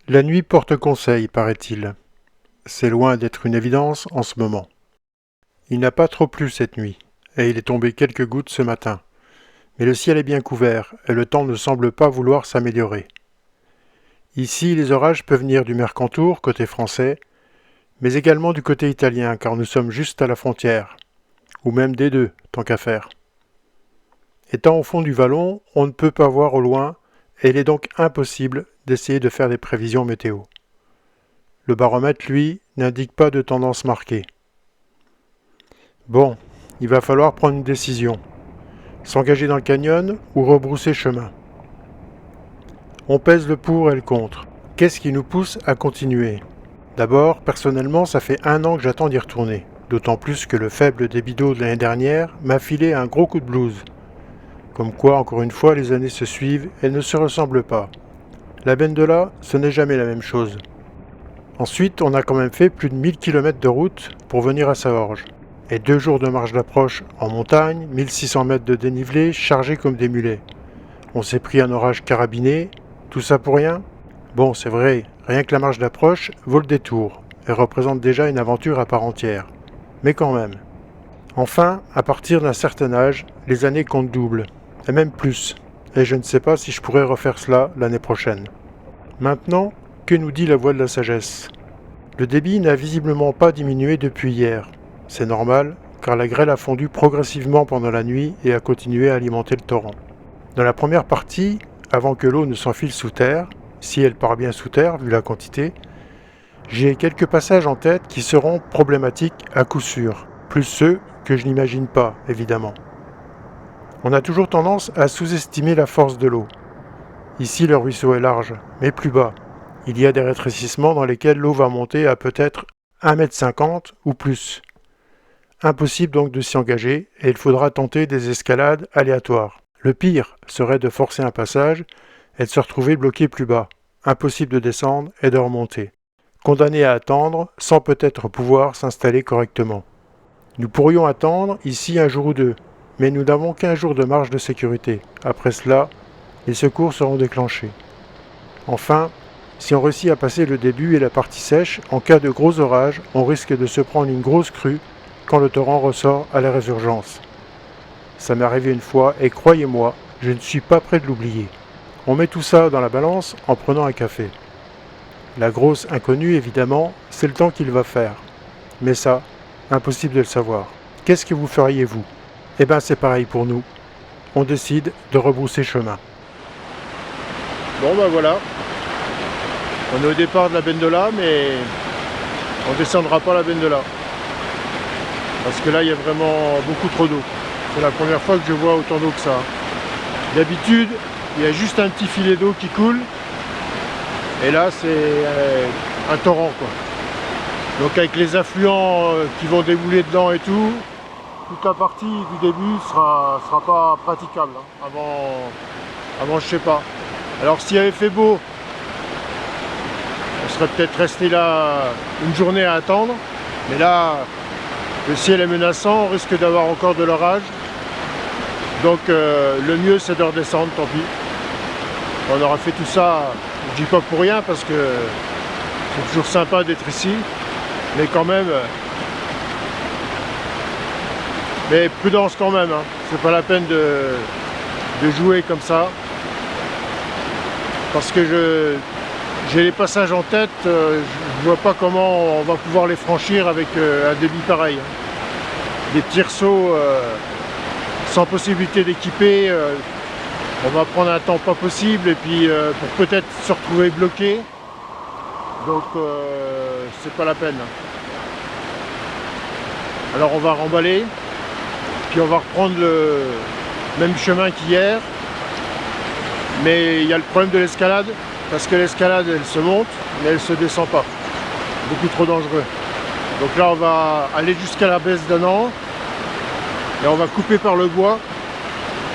La nuit porte conseil, paraît-il. C'est loin d'être une évidence en ce moment. Il n'a pas trop plu cette nuit, et il est tombé quelques gouttes ce matin. Mais le ciel est bien couvert, et le temps ne semble pas vouloir s'améliorer. Ici, les orages peuvent venir du Mercantour, côté français, mais également du côté italien, car nous sommes juste à la frontière. Ou même des deux, tant qu'à faire. Étant au fond du vallon, on ne peut pas voir au loin, et il est donc impossible d'essayer de faire des prévisions météo. Le baromètre, lui, n'indique pas de tendance marquée. Bon, il va falloir prendre une décision. S'engager dans le canyon ou rebrousser chemin. On pèse le pour et le contre. Qu'est-ce qui nous pousse à continuer? D'abord, personnellement, ça fait 1 an que j'attends d'y retourner. D'autant plus que le faible débit d'eau de l'année dernière m'a filé un gros coup de blues. Comme quoi, encore une fois, les années se suivent et ne se ressemblent pas. La Bendola, ce n'est jamais la même chose. Ensuite, on a quand même fait plus de 1000 km de route pour venir à Saorge. Et 2 jours de marche d'approche en montagne, 1600 mètres de dénivelé, chargés comme des mulets. On s'est pris un orage carabiné, tout ça pour rien? Bon, c'est vrai, rien que la marche d'approche vaut le détour, et représente déjà une aventure à part entière. Mais quand même. Enfin, à partir d'un certain âge, les années comptent double, et même plus, et je ne sais pas si je pourrais refaire cela l'année prochaine. Maintenant, que nous dit la voix de la sagesse? Le débit n'a visiblement pas diminué depuis hier. C'est normal, car la grêle a fondu progressivement pendant la nuit et a continué à alimenter le torrent. Dans la première partie, avant que l'eau ne s'enfile sous terre, si elle part bien sous terre vu la quantité, j'ai quelques passages en tête qui seront problématiques à coup sûr, plus ceux que je n'imagine pas, évidemment. On a toujours tendance à sous-estimer la force de l'eau. Ici, le ruisseau est large, mais plus bas. Il y a des rétrécissements dans lesquels l'eau va monter à peut-être 1,50 m ou plus. Impossible donc de s'y engager et il faudra tenter des escalades aléatoires. Le pire serait de forcer un passage et de se retrouver bloqué plus bas. Impossible de descendre et de remonter. Condamné à attendre sans peut-être pouvoir s'installer correctement. Nous pourrions attendre ici un jour ou deux, mais nous n'avons qu'un jour de marge de sécurité. Après cela, les secours seront déclenchés. Enfin, si on réussit à passer le début et la partie sèche, en cas de gros orage, on risque de se prendre une grosse crue quand le torrent ressort à la résurgence. Ça m'est arrivé une fois et croyez-moi, je ne suis pas prêt de l'oublier. On met tout ça dans la balance en prenant un café. La grosse inconnue, évidemment, c'est le temps qu'il va faire. Mais ça, impossible de le savoir. Qu'est-ce que vous feriez, vous? Eh ben, c'est pareil pour nous. On décide de rebrousser chemin. Bon, ben voilà. On est au départ de la Bendola, mais on ne descendra pas la Bendola. Parce que là, il y a vraiment beaucoup trop d'eau. C'est la première fois que je vois autant d'eau que ça. D'habitude, il y a juste un petit filet d'eau qui coule. Et là, c'est un torrent, quoi. Donc avec les affluents qui vont débouler dedans et tout, toute la partie du début sera pas praticable. Hein. Avant, je sais pas. Alors s'il avait fait beau, on serait peut-être resté là une journée à attendre. Mais là, le ciel est menaçant, on risque d'avoir encore de l'orage. Donc le mieux c'est de redescendre, tant pis. On aura fait tout ça, je dis pas pour rien parce que c'est toujours sympa d'être ici. Mais quand même, mais prudence quand même, hein. C'est pas la peine de jouer comme ça. Parce que j'ai les passages en tête, je vois pas comment on va pouvoir les franchir avec un débit pareil. Hein. Des petits ressauts sans possibilité d'équiper, on va prendre un temps pas possible et puis pour peut-être se retrouver bloqué. Donc c'est pas la peine. Alors on va remballer, puis on va reprendre le même chemin qu'hier. Mais il y a le problème de l'escalade, parce que l'escalade elle se monte, mais elle se descend pas. Beaucoup trop dangereux. Donc là on va aller jusqu'à la baisse d'un an, et on va couper par le bois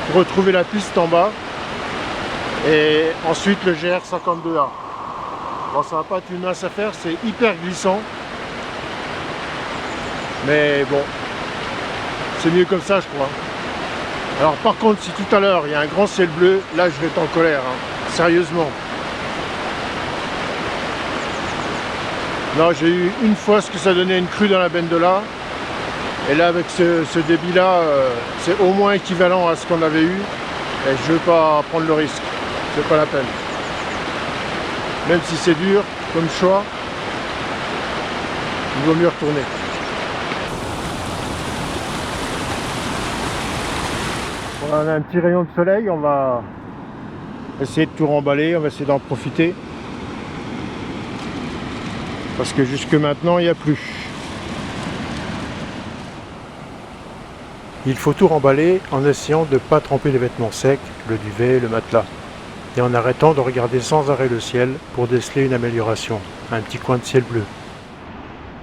pour retrouver la piste en bas. Et ensuite le GR52A. Bon, ça va pas être une mince affaire, c'est hyper glissant. Mais bon, c'est mieux comme ça je crois. Alors par contre, si tout à l'heure il y a un grand ciel bleu, là je vais être en colère, hein. Sérieusement. Non, j'ai eu une fois ce que ça donnait une crue dans la Bendola. Et là, avec ce débit-là, c'est au moins équivalent à ce qu'on avait eu. Et je ne veux pas prendre le risque. C'est pas la peine. Même si c'est dur comme choix, il vaut mieux retourner. On a un petit rayon de soleil, on va essayer de tout remballer, on va essayer d'en profiter. Parce que jusque maintenant, il n'y a plus. Il faut tout remballer en essayant de ne pas tremper les vêtements secs, le duvet, le matelas. Et en arrêtant de regarder sans arrêt le ciel pour déceler une amélioration, un petit coin de ciel bleu.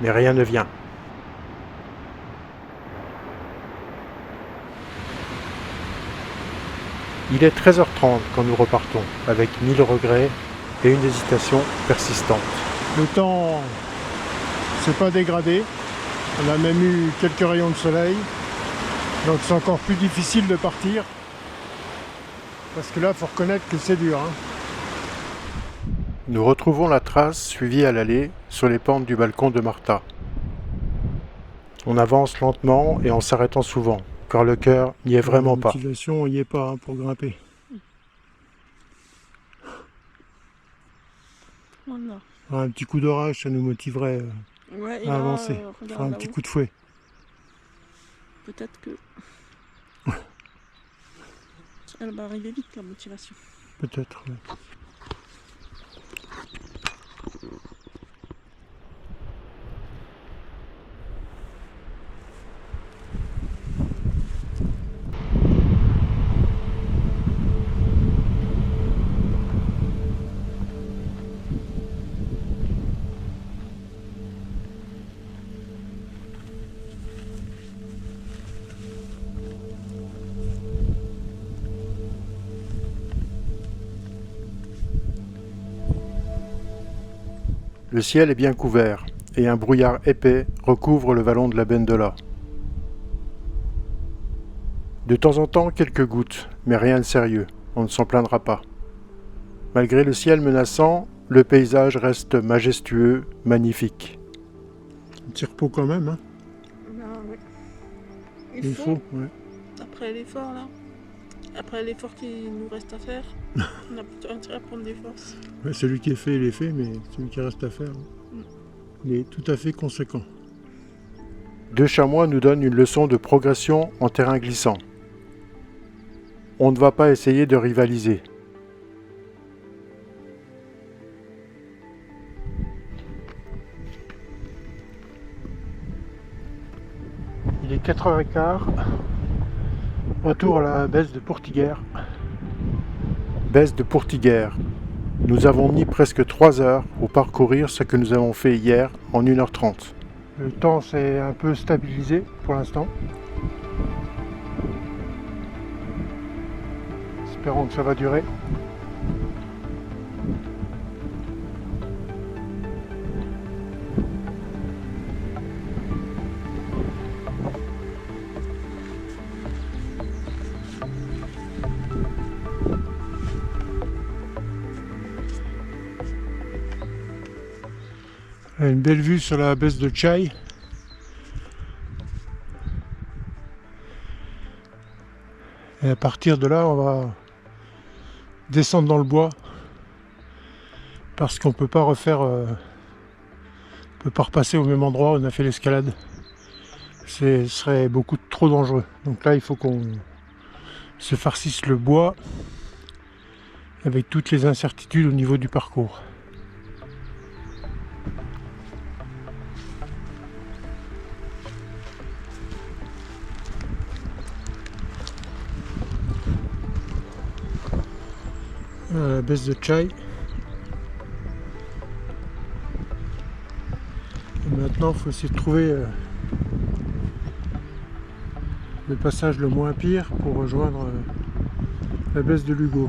Mais rien ne vient. Il est 13h30 quand nous repartons, avec 1000 regrets et une hésitation persistante. Le temps s'est pas dégradé, on a même eu quelques rayons de soleil, donc c'est encore plus difficile de partir, parce que là il faut reconnaître que c'est dur. Nous retrouvons la trace suivie à l'aller sur les pentes du balcon de Martha. On avance lentement et en s'arrêtant souvent, car le cœur n'y est vraiment pas. La motivation n'y est pas pour grimper. Voilà. Un petit coup d'orage, ça nous motiverait à avancer. Faire un petit coup de fouet. Peut-être que elle va arriver vite, la motivation. Peut-être, oui. Le ciel est bien couvert, et un brouillard épais recouvre le vallon de la Bendola. De temps en temps, quelques gouttes, mais rien de sérieux, on ne s'en plaindra pas. Malgré le ciel menaçant, le paysage reste majestueux, magnifique. Un petit repos quand même, hein? Ah, oui. Il faut, ouais. Après l'effort, là, après l'effort qu'il nous reste à faire, on a plutôt intérêt à prendre des forces. Ouais, celui qui est fait, il est fait, mais celui qui reste à faire, il est tout à fait conséquent. 2 chamois nous donnent une leçon de progression en terrain glissant. On ne va pas essayer de rivaliser. Il est 4h15. Retour à la baisse de Pourtiguère. Baisse de Pourtiguère. Nous avons mis presque 3 heures pour parcourir ce que nous avons fait hier en 1h30. Le temps s'est un peu stabilisé pour l'instant. Espérons que ça va durer. Une belle vue sur la baisse de Chai. Et à partir de là, on va descendre dans le bois parce qu'on peut pas refaire, peut pas repasser au même endroit où on a fait l'escalade. Ce serait beaucoup trop dangereux. Donc là, il faut qu'on se farcisse le bois avec toutes les incertitudes au niveau du parcours. La baisse de Chai. Et maintenant, il faut essayer de trouver le passage le moins pire pour rejoindre la baisse de Lugo.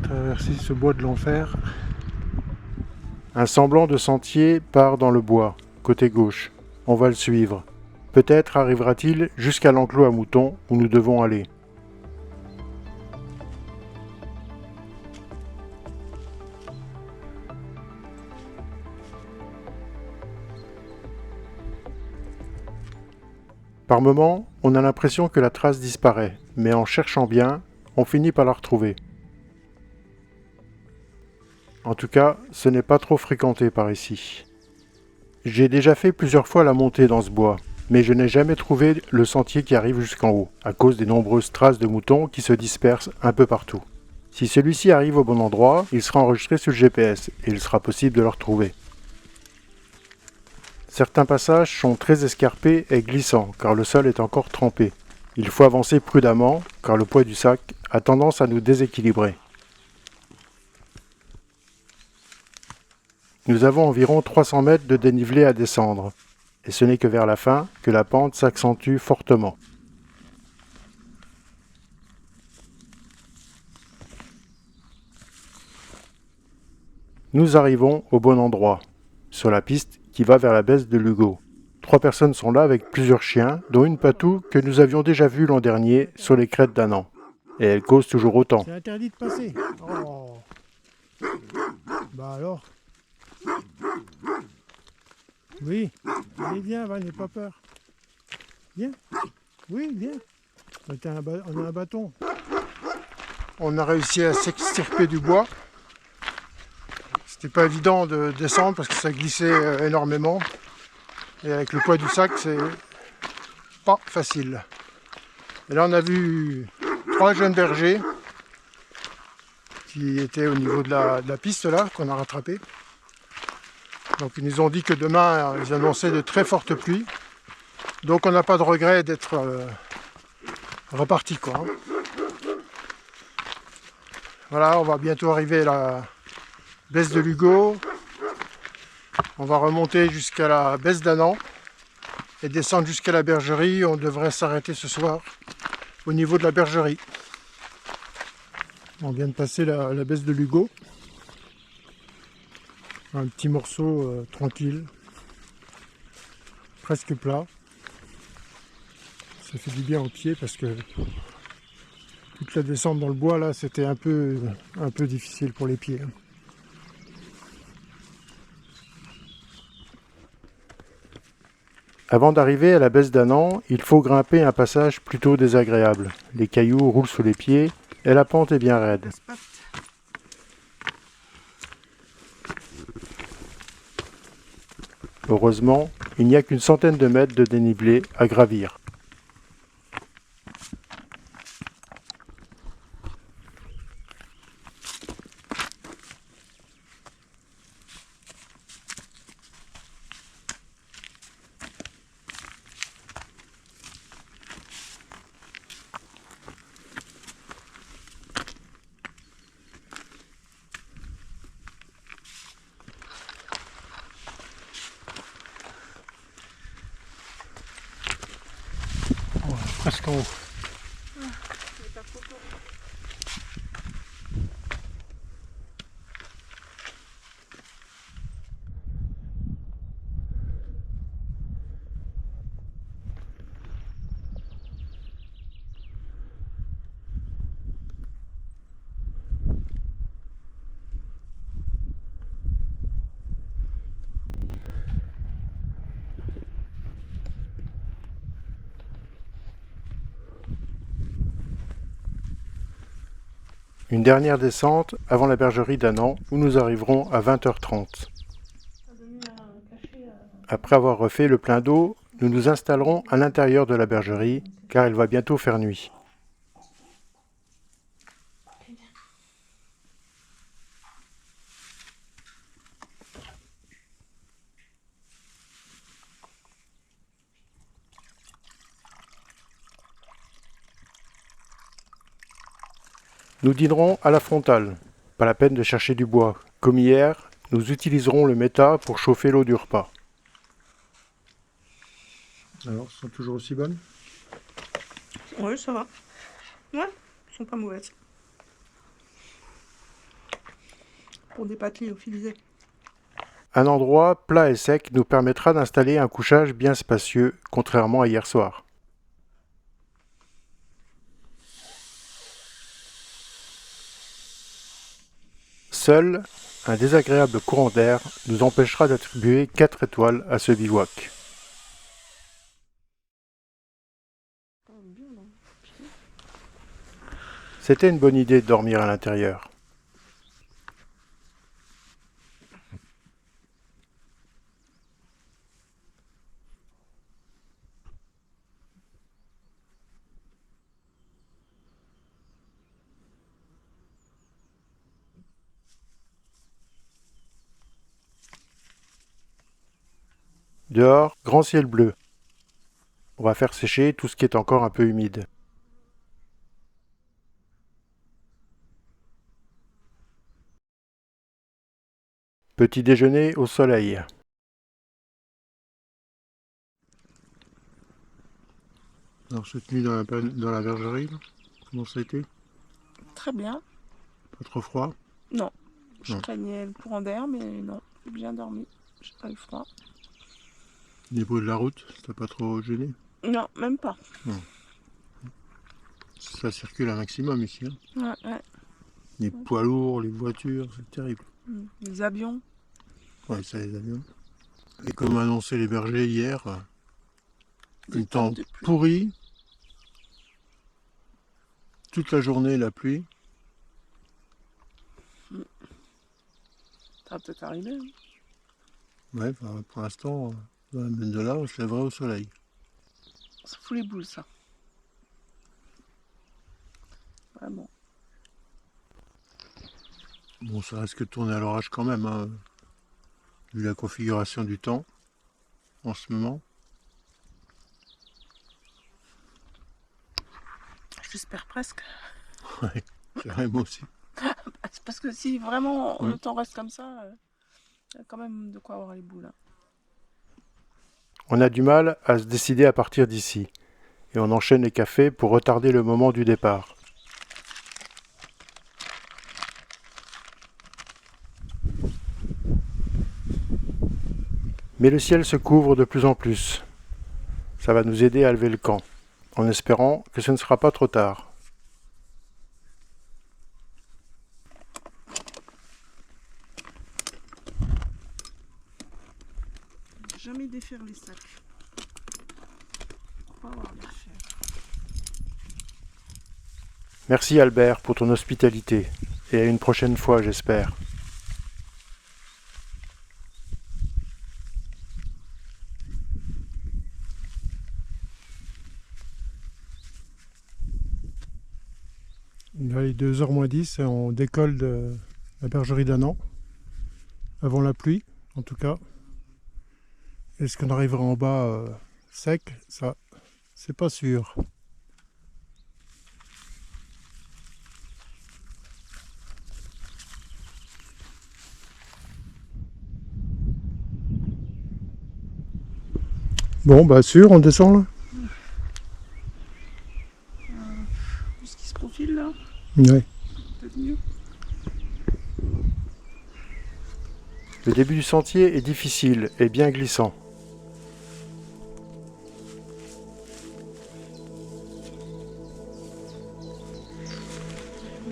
Traverser ce bois de l'enfer. Un semblant de sentier part dans le bois, côté gauche. On va le suivre. Peut-être arrivera-t-il jusqu'à l'enclos à moutons où nous devons aller. Par moments, on a l'impression que la trace disparaît, mais en cherchant bien, on finit par la retrouver. En tout cas, ce n'est pas trop fréquenté par ici. J'ai déjà fait plusieurs fois la montée dans ce bois, mais je n'ai jamais trouvé le sentier qui arrive jusqu'en haut, à cause des nombreuses traces de moutons qui se dispersent un peu partout. Si celui-ci arrive au bon endroit, il sera enregistré sur le GPS et il sera possible de le retrouver. Certains passages sont très escarpés et glissants car le sol est encore trempé. Il faut avancer prudemment car le poids du sac a tendance à nous déséquilibrer. Nous avons environ 300 mètres de dénivelé à descendre, et ce n'est que vers la fin que la pente s'accentue fortement. Nous arrivons au bon endroit, sur la piste qui va vers la baisse de Lugo. 3 personnes sont là avec plusieurs chiens, dont une patou que nous avions déjà vue l'an dernier sur les crêtes d'Annan. Et elle cause toujours autant. C'est interdit de passer. Oh. Bah alors. Oui. Allez, viens, va, n'aie pas peur. Viens. Oui, viens. On a un bâton. On a réussi à s'extirper du bois. C'était pas évident de descendre parce que ça glissait énormément. Et avec le poids du sac, c'est pas facile. Et là, on a vu 3 jeunes bergers qui étaient au niveau de la piste là, qu'on a rattrapé. Donc ils nous ont dit que demain, ils annonçaient de très fortes pluies. Donc on n'a pas de regret d'être reparti, quoi. Voilà, on va bientôt arriver à la baisse de Lugo. On va remonter jusqu'à la baisse d'Annan et descendre jusqu'à la bergerie. On devrait s'arrêter ce soir au niveau de la bergerie. On vient de passer la baisse de Lugo. Un petit morceau tranquille, presque plat. Ça fait du bien aux pieds parce que toute la descente dans le bois là, c'était un peu difficile pour les pieds. Avant d'arriver à la baisse d'Annan, il faut grimper un passage plutôt désagréable. Les cailloux roulent sous les pieds et la pente est bien raide. Heureusement, il n'y a qu'une centaine de mètres de dénivelé à gravir. Presque en haut. Une dernière descente avant la bergerie d'Annan où nous arriverons à 20h30. Après avoir refait le plein d'eau, nous nous installerons à l'intérieur de la bergerie car il va bientôt faire nuit. Nous dînerons à la frontale. Pas la peine de chercher du bois. Comme hier, nous utiliserons le méta pour chauffer l'eau du repas. Alors, elles sont toujours aussi bonnes? Ouais, ça va. Ouais, elles sont pas mauvaises. Pour des pâtes lyophilisées. Un endroit plat et sec nous permettra d'installer un couchage bien spacieux, contrairement à hier soir. Seul, un désagréable courant d'air nous empêchera d'attribuer 4 étoiles à ce bivouac. C'était une bonne idée de dormir à l'intérieur. Dehors, grand ciel bleu. On va faire sécher tout ce qui est encore un peu humide. Petit déjeuner au soleil. Alors cette nuit dans la bergerie, là, comment ça a été? Très bien. Pas trop froid? Non. Je Non. craignais le courant d'air, mais non. J'ai bien dormi. J'ai pas eu froid. Niveau de la route, t'as pas trop gêné? Non, même pas. Ça circule un maximum ici. Hein. Ouais. Les poids lourds, les voitures, c'est terrible. Les avions. Ouais, ça les avions. Et comme annoncé les bergers hier, Des un temps tempes de pluie. pourri, toute la journée la pluie. Ça va peut-être arriver. Hein. Ouais, enfin, pour l'instant, dans la semaine de là, on se lèverait au soleil. Ça fout les boules, ça. Vraiment. Bon, ça risque de tourner à l'orage quand même, hein, vu la configuration du temps en ce moment. J'espère presque. Ouais, c'est vrai, moi aussi. C'est parce que si vraiment Ouais. le temps reste comme ça, il y a quand même de quoi avoir les boules. Hein. On a du mal à se décider à partir d'ici, et on enchaîne les cafés pour retarder le moment du départ. Mais le ciel se couvre de plus en plus. Ça va nous aider à lever le camp, en espérant que ce ne sera pas trop tard. Jamais défaire les sacs. Faut pas avoir les faire. Merci Albert pour ton hospitalité, et à une prochaine fois j'espère. Il est 2h moins 10 et on décolle de la bergerie d'Annan, avant la pluie en tout cas. Est-ce qu'on arrivera en bas sec? Ça, c'est pas sûr. Bon, bah sûr, on descend là? Ce qui se profile là, Ouais. peut-être mieux. Le début du sentier est difficile et bien glissant.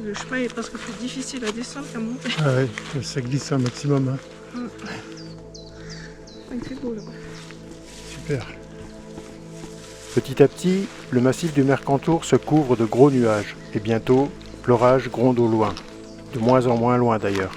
Le chemin est presque plus difficile à descendre qu'à monter. Ah ouais, ça glisse un maximum. Hein. Il fait beau là. Super. Petit à petit, le massif du Mercantour se couvre de gros nuages, et bientôt, l'orage gronde au loin, de moins en moins loin d'ailleurs.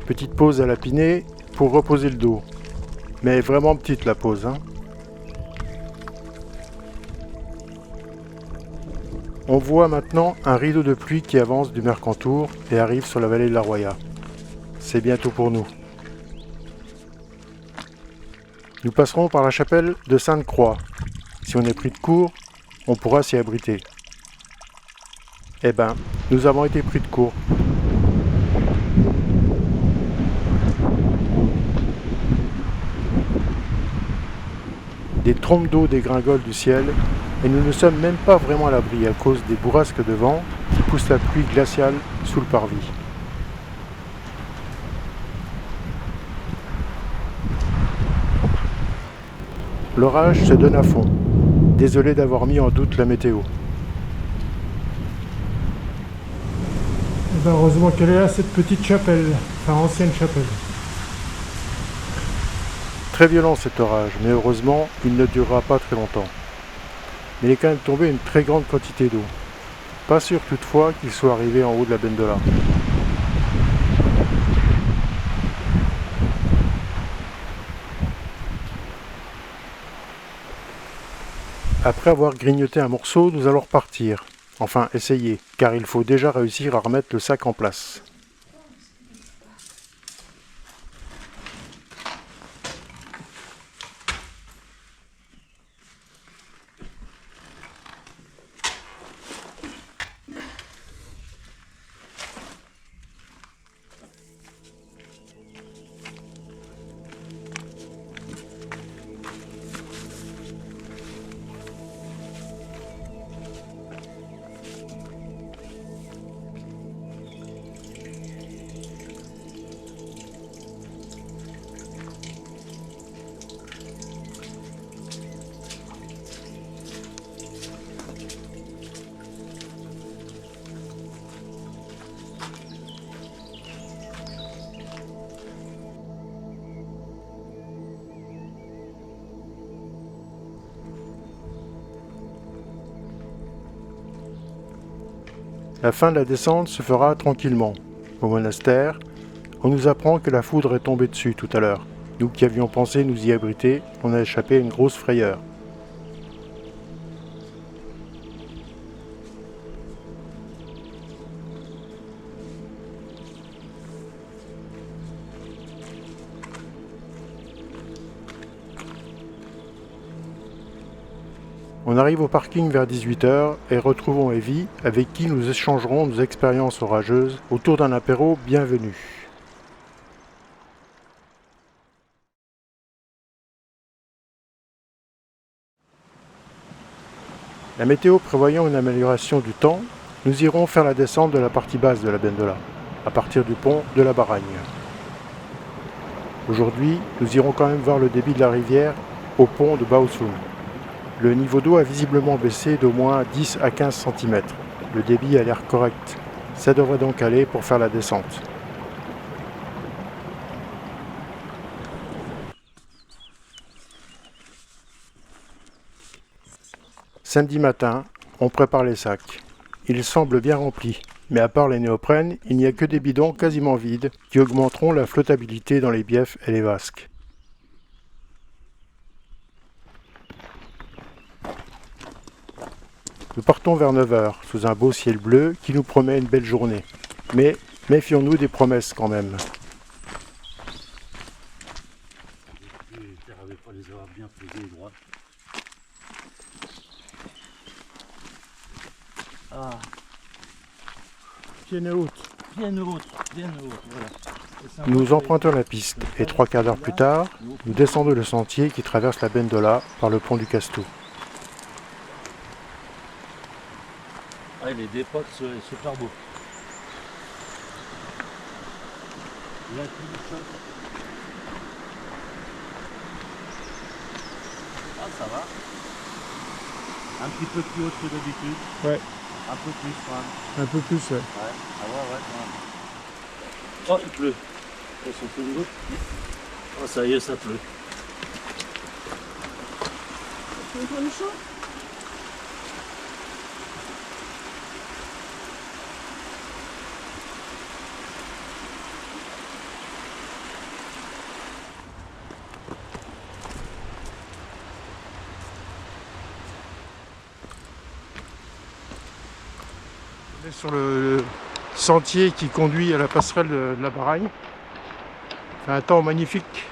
Petite pause à la Pinée pour reposer le dos. Mais vraiment petite la pause, hein. On voit maintenant un rideau de pluie qui avance du Mercantour et arrive sur la vallée de la Roya. C'est bientôt pour nous. Nous passerons par la chapelle de Sainte-Croix. Si on est pris de court, on pourra s'y abriter. Eh ben, nous avons été pris de court. Des trompes d'eau dégringolent du ciel et nous ne sommes même pas vraiment à l'abri à cause des bourrasques de vent qui poussent la pluie glaciale sous le parvis. L'orage se donne à fond. Désolé d'avoir mis en doute la météo. Et ben heureusement qu'elle est là, cette petite chapelle, enfin ancienne chapelle. Très violent cet orage, mais heureusement, il ne durera pas très longtemps. Mais il est quand même tombé une très grande quantité d'eau. Pas sûr toutefois qu'il soit arrivé en haut de la Bendola. Après avoir grignoté un morceau, nous allons repartir. Enfin, essayer, car il faut déjà réussir à remettre le sac en place. La fin de la descente se fera tranquillement. Au monastère, on nous apprend que la foudre est tombée dessus tout à l'heure. Nous qui avions pensé nous y abriter, on a échappé à une grosse frayeur. On arrive au parking vers 18 h et retrouvons Evie, avec qui nous échangerons nos expériences orageuses autour d'un apéro bienvenu. La météo prévoyant une amélioration du temps, nous irons faire la descente de la partie basse de la Bendola, à partir du pont de la Baragne. Aujourd'hui, nous irons quand même voir le débit de la rivière au pont de Baosun. Le niveau d'eau a visiblement baissé d'au moins 10 à 15 cm. Le débit a l'air correct. Ça devrait donc aller pour faire la descente. Samedi matin, on prépare les sacs. Ils semblent bien remplis, mais à part les néoprènes, il n'y a que des bidons quasiment vides qui augmenteront la flottabilité dans les biefs et les vasques. Nous partons vers 9 h, sous un beau ciel bleu qui nous promet une belle journée. Mais méfions-nous des promesses quand même. Ah, Bien haute. bien haute, voilà. Nous empruntons la piste et 3 quarts d'heure plus tard, nous descendons le sentier qui traverse la Bendola par le pont du Castou. Ah, les dépotes, c'est super beau. Là, ah, ça va. Un petit peu plus haut que d'habitude. Ouais, Un peu plus, quand même. un peu plus. Ouais. Ouais, ah ouais, quand même. Oh, il pleut. On s'en fout une goutte. Oh, ça y est, ça pleut. Tu veux prendre chaud? On est sur le sentier qui conduit à la passerelle de la Baragne. Il fait un temps magnifique.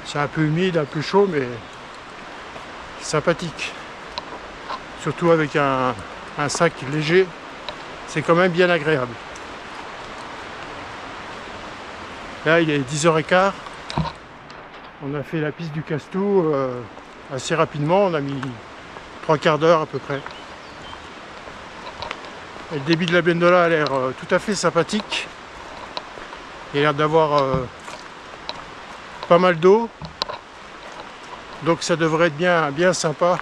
C'est un peu humide, un peu chaud, mais sympathique. Surtout avec un sac léger, c'est quand même bien agréable. Là, il est 10h15. On a fait la piste du Castou assez rapidement. On a mis 3 quarts d'heure à peu près. Et le débit de la Bendola a l'air tout à fait sympathique. Il a l'air d'avoir pas mal d'eau. Donc ça devrait être bien sympa.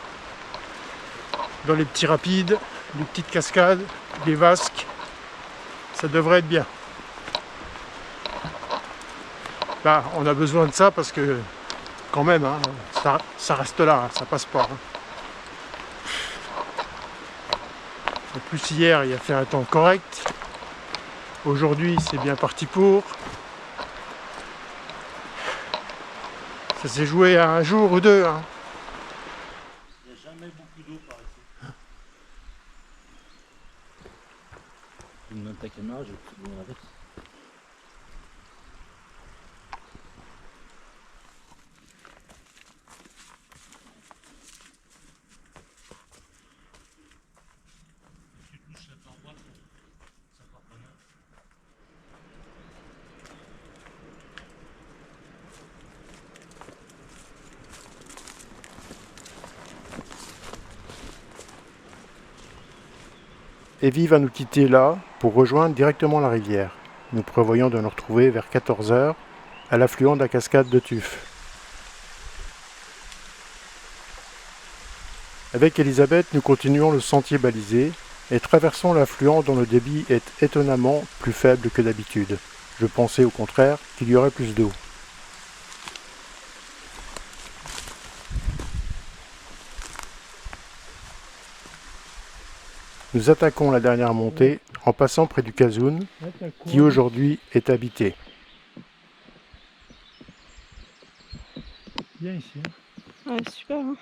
Dans les petits rapides, les petites cascades, les vasques. Ça devrait être bien. Bah, on a besoin de ça parce que quand même, hein, ça reste là, hein, ça passe pas. Hein. En plus hier il a fait un temps correct. Aujourd'hui c'est bien parti pour. Ça s'est joué à un jour ou deux. Hein. Il n'y a jamais beaucoup d'eau par ici. Tu me donnes ta caméra, je vais te donner avec. Evie va nous quitter là pour rejoindre directement la rivière. Nous prévoyons de nous retrouver vers 14h à l'affluent de la cascade de Tuf. Avec Elisabeth, nous continuons le sentier balisé et traversons l'affluent dont le débit est étonnamment plus faible que d'habitude. Je pensais au contraire qu'il y aurait plus d'eau. Nous attaquons la dernière montée en passant près du Cazoun, qui aujourd'hui est habité. Bien ici. Hein. Ouais, super. Hein.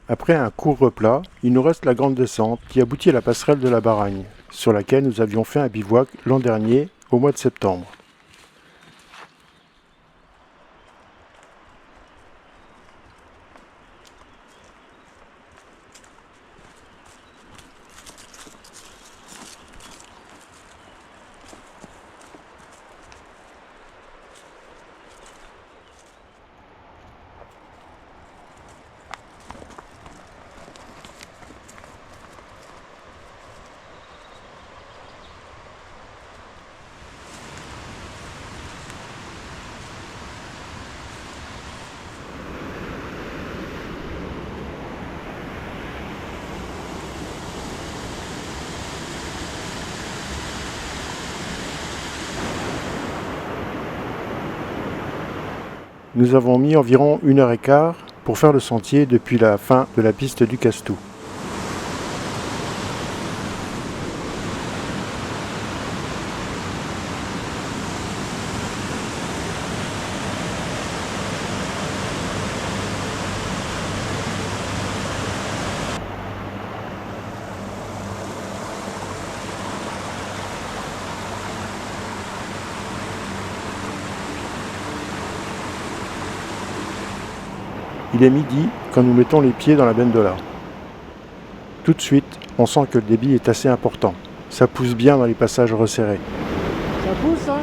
Après un court replat, il nous reste la grande descente qui aboutit à la passerelle de la Baragne, sur laquelle nous avions fait un bivouac l'an dernier, au mois de septembre. Nous avons mis environ 1h15 pour faire le sentier depuis la fin de la piste du Castou. Il est midi quand nous mettons les pieds dans la Bendola. Tout de suite, on sent que le débit est assez important. Ça pousse bien dans les passages resserrés. Ça pousse, hein?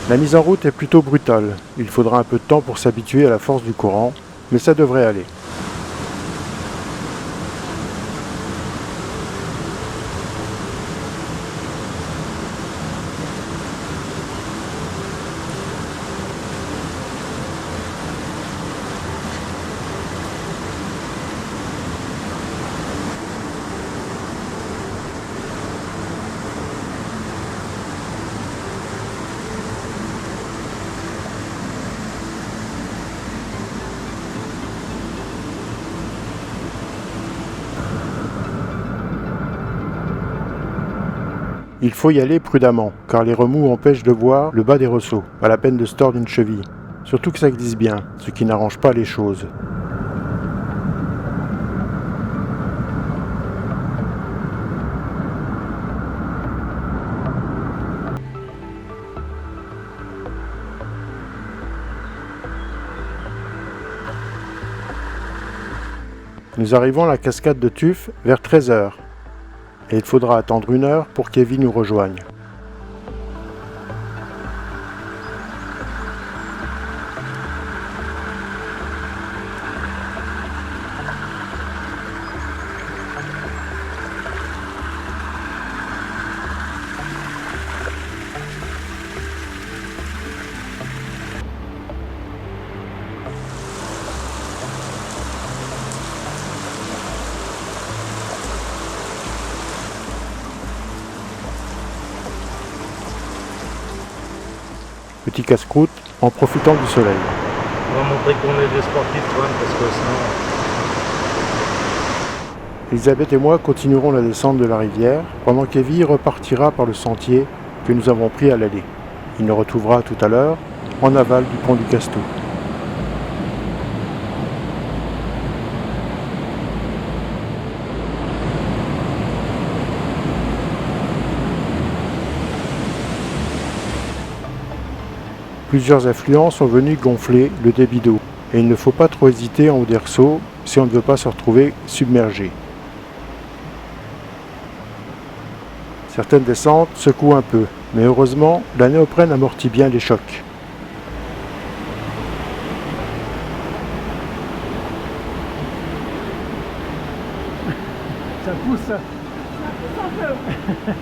La mise en route est plutôt brutale. Il faudra un peu de temps pour s'habituer à la force du courant, mais ça devrait aller. Il faut y aller prudemment, car les remous empêchent de voir le bas des ressauts, pas la peine de se tordre une cheville. Surtout que ça glisse bien, ce qui n'arrange pas les choses. Nous arrivons à la cascade de Tuf vers 13 h. Et il faudra attendre 1 heure pour qu'Evie nous rejoigne. Petit casse-croûte en profitant du soleil. On va montrer qu'on est des sportifs quand même, parce que sinon... Elisabeth et moi continuerons la descente de la rivière, pendant qu'Evie repartira par le sentier que nous avons pris à l'aller. Il nous retrouvera tout à l'heure en aval du pont du Castou. Plusieurs affluents sont venus gonfler le débit d'eau, et il ne faut pas trop hésiter en haut des ressauts si on ne veut pas se retrouver submergé. Certaines descentes secouent un peu, mais heureusement, la néoprène amortit bien les chocs. Ça pousse. Ça pousse un peu.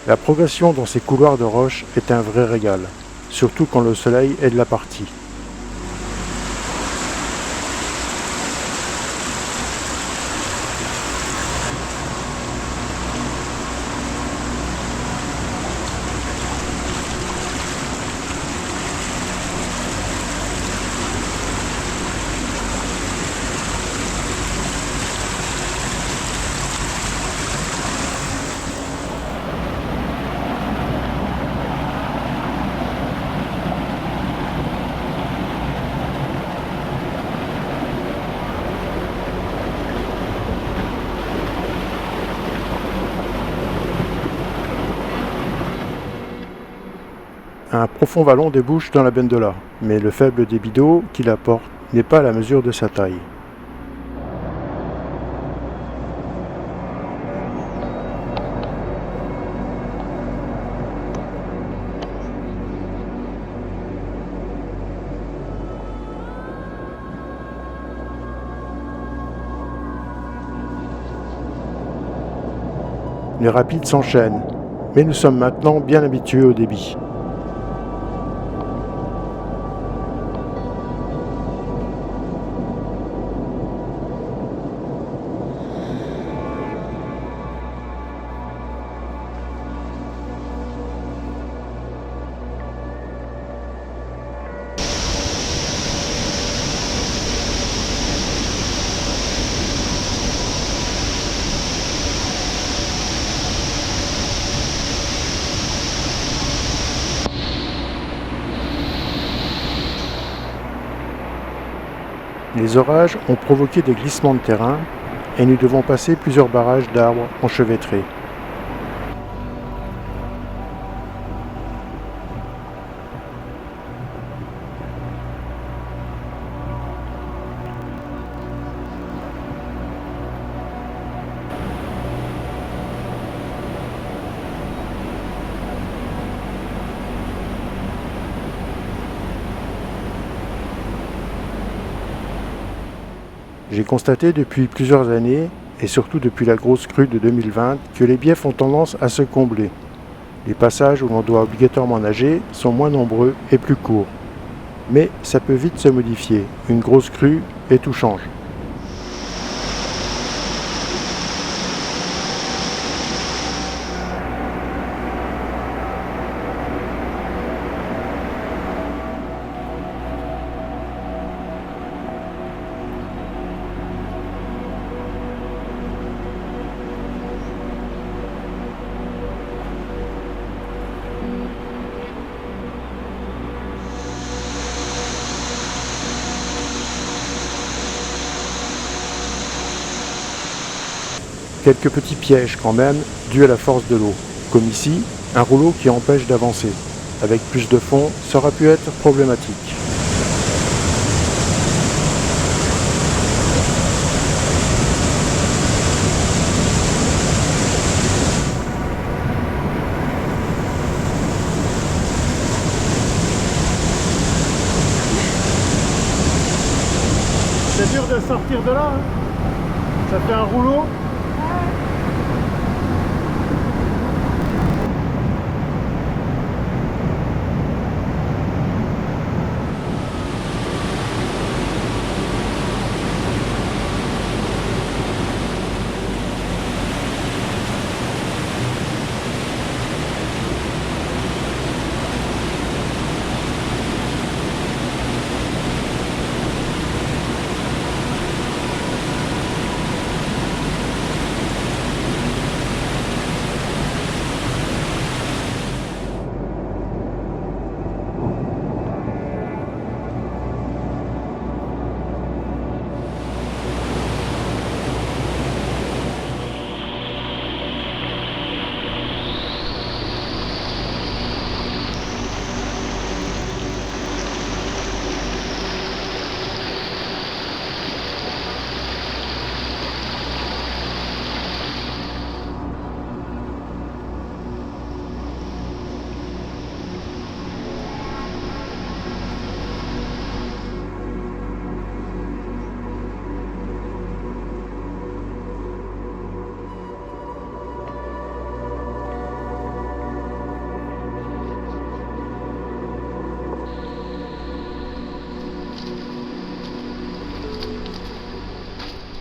La progression dans ces couloirs de roche est un vrai régal, surtout quand le soleil est de la partie. Un profond vallon débouche dans la Bendola, mais le faible débit d'eau qu'il apporte n'est pas à la mesure de sa taille. Les rapides s'enchaînent, mais nous sommes maintenant bien habitués au débit. Les orages ont provoqué des glissements de terrain et nous devons passer plusieurs barrages d'arbres enchevêtrés. J'ai constaté depuis plusieurs années, et surtout depuis la grosse crue de 2020, que les biefs ont tendance à se combler. Les passages où l'on doit obligatoirement nager sont moins nombreux et plus courts. Mais ça peut vite se modifier, une grosse crue et tout change. Quelques petits pièges quand même, dus à la force de l'eau. Comme ici, un rouleau qui empêche d'avancer. Avec plus de fond, ça aurait pu être problématique. C'est dur de sortir de là, hein. Ça fait un rouleau.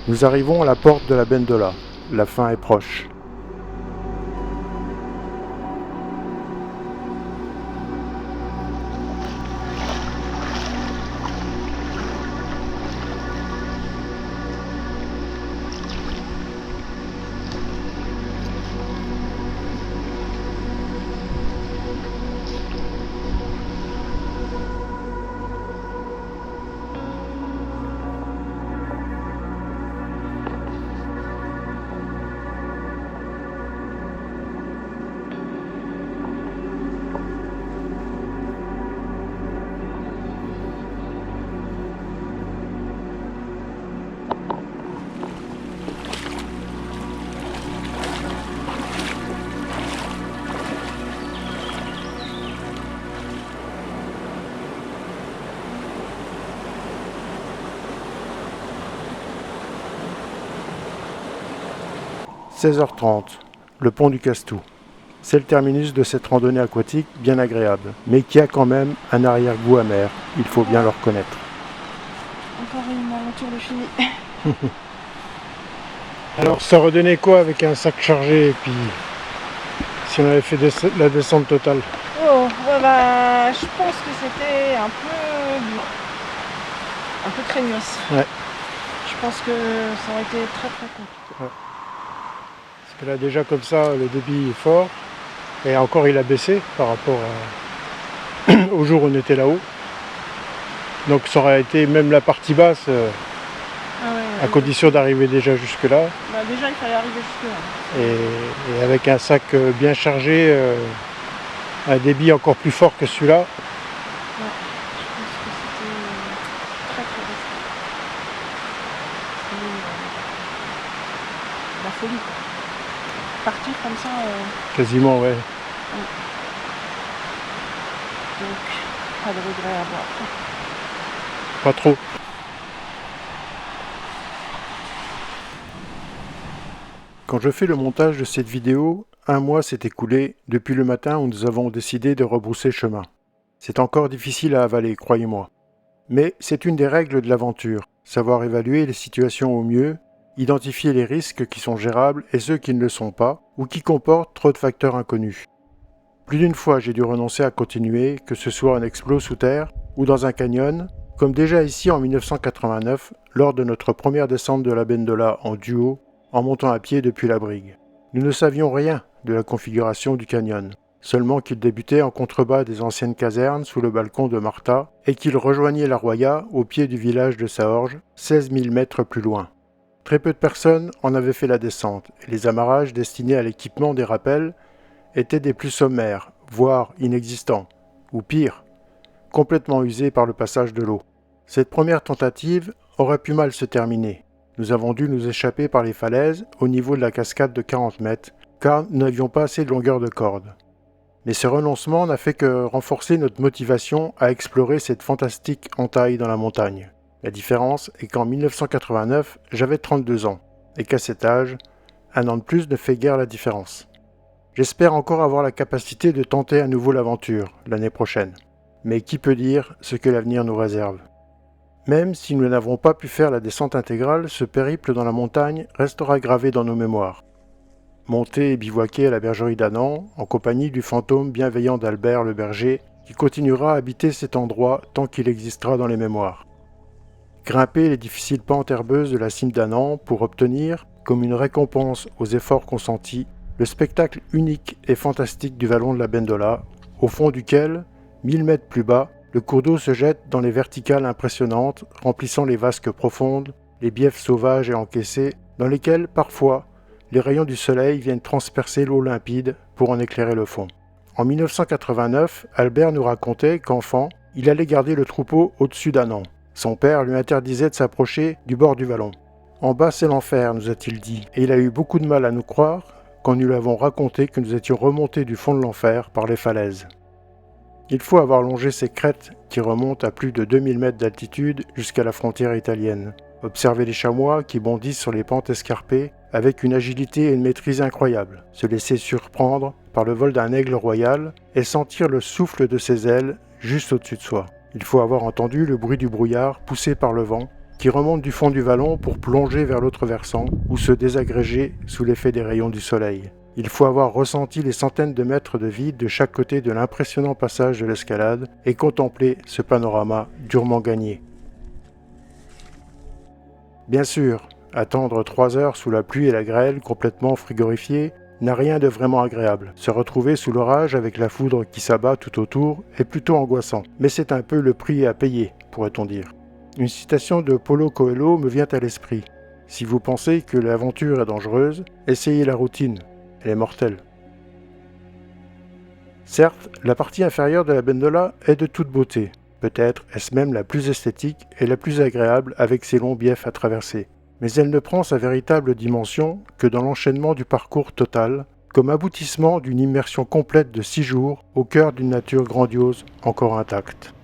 Nous arrivons à la porte de la Bendola. La fin est proche. « 16h30, le pont du Castou. C'est le terminus de cette randonnée aquatique bien agréable, mais qui a quand même un arrière-goût amer, il faut bien le reconnaître. Encore une aventure de fini. Alors ça redonnait quoi avec un sac chargé et puis si on avait fait la descente totale? Oh, ouais, bah, je pense que c'était un peu dur. Un peu craignos. Ouais. Je pense que ça aurait été très compliqué. Ouais. Parce que là déjà comme ça le débit est fort et encore il a baissé par rapport au jour où on était là-haut. Donc ça aurait été même la partie basse à condition d'arriver déjà jusque là. Bah, déjà il fallait arriver jusque là. Et avec un sac bien chargé, un débit encore plus fort que celui-là. Ouais, je pense que c'était très risqué. La folie quoi. Partir comme ça. Quasiment ouais. Donc pas de regret à avoir. Pas trop. Quand je fais le montage de cette vidéo, un mois s'est écoulé depuis le matin où nous avons décidé de rebrousser chemin. C'est encore difficile à avaler, croyez-moi. Mais c'est une des règles de l'aventure, savoir évaluer les situations au mieux, identifier les risques qui sont gérables et ceux qui ne le sont pas, ou qui comportent trop de facteurs inconnus. Plus d'une fois j'ai dû renoncer à continuer, que ce soit en explos sous terre ou dans un canyon, comme déjà ici en 1989, lors de notre première descente de la Bendola en duo, en montant à pied depuis la brigue. Nous ne savions rien de la configuration du canyon, seulement qu'il débutait en contrebas des anciennes casernes sous le balcon de Martha et qu'il rejoignait la Roya au pied du village de Saorge, 16 000 mètres plus loin. Très peu de personnes en avaient fait la descente et les amarrages destinés à l'équipement des rappels étaient des plus sommaires, voire inexistants, ou pire, complètement usés par le passage de l'eau. Cette première tentative aurait pu mal se terminer. Nous avons dû nous échapper par les falaises au niveau de la cascade de 40 mètres, car nous n'avions pas assez de longueur de corde. Mais ce renoncement n'a fait que renforcer notre motivation à explorer cette fantastique entaille dans la montagne. La différence est qu'en 1989, j'avais 32 ans, et qu'à cet âge, un an de plus ne fait guère la différence. J'espère encore avoir la capacité de tenter à nouveau l'aventure l'année prochaine. Mais qui peut dire ce que l'avenir nous réserve? Même si nous n'avons pas pu faire la descente intégrale, ce périple dans la montagne restera gravé dans nos mémoires. Monter et bivouaquer à la bergerie d'Annan, en compagnie du fantôme bienveillant d'Albert le berger, qui continuera à habiter cet endroit tant qu'il existera dans les mémoires. Grimper les difficiles pentes herbeuses de la cime d'Annan pour obtenir, comme une récompense aux efforts consentis, le spectacle unique et fantastique du vallon de la Bendola, au fond duquel, 1000 mètres plus bas, le cours d'eau se jette dans les verticales impressionnantes, remplissant les vasques profondes, les biefs sauvages et encaissés, dans lesquels, parfois, les rayons du soleil viennent transpercer l'eau limpide pour en éclairer le fond. En 1989, Albert nous racontait qu'enfant, il allait garder le troupeau au-dessus d'Annan. Son père lui interdisait de s'approcher du bord du vallon. « En bas, c'est l'enfer », nous a-t-il dit, et il a eu beaucoup de mal à nous croire quand nous lui avons raconté que nous étions remontés du fond de l'enfer par les falaises. Il faut avoir longé ces crêtes qui remontent à plus de 2000 mètres d'altitude jusqu'à la frontière italienne. Observer les chamois qui bondissent sur les pentes escarpées avec une agilité et une maîtrise incroyables. Se laisser surprendre par le vol d'un aigle royal et sentir le souffle de ses ailes juste au-dessus de soi. Il faut avoir entendu le bruit du brouillard poussé par le vent qui remontent du fond du vallon pour plonger vers l'autre versant ou se désagréger sous l'effet des rayons du soleil. Il faut avoir ressenti les centaines de mètres de vide de chaque côté de l'impressionnant passage de l'escalade et contempler ce panorama durement gagné. Bien sûr, attendre 3 heures sous la pluie et la grêle complètement frigorifiée n'a rien de vraiment agréable. Se retrouver sous l'orage avec la foudre qui s'abat tout autour est plutôt angoissant, mais c'est un peu le prix à payer, pourrait-on dire. Une citation de Paulo Coelho me vient à l'esprit. Si vous pensez que l'aventure est dangereuse, essayez la routine. Elle est mortelle. Certes, la partie inférieure de la Bendola est de toute beauté. Peut-être est-ce même la plus esthétique et la plus agréable avec ses longs biefs à traverser. Mais elle ne prend sa véritable dimension que dans l'enchaînement du parcours total, comme aboutissement d'une immersion complète de 6 jours au cœur d'une nature grandiose encore intacte.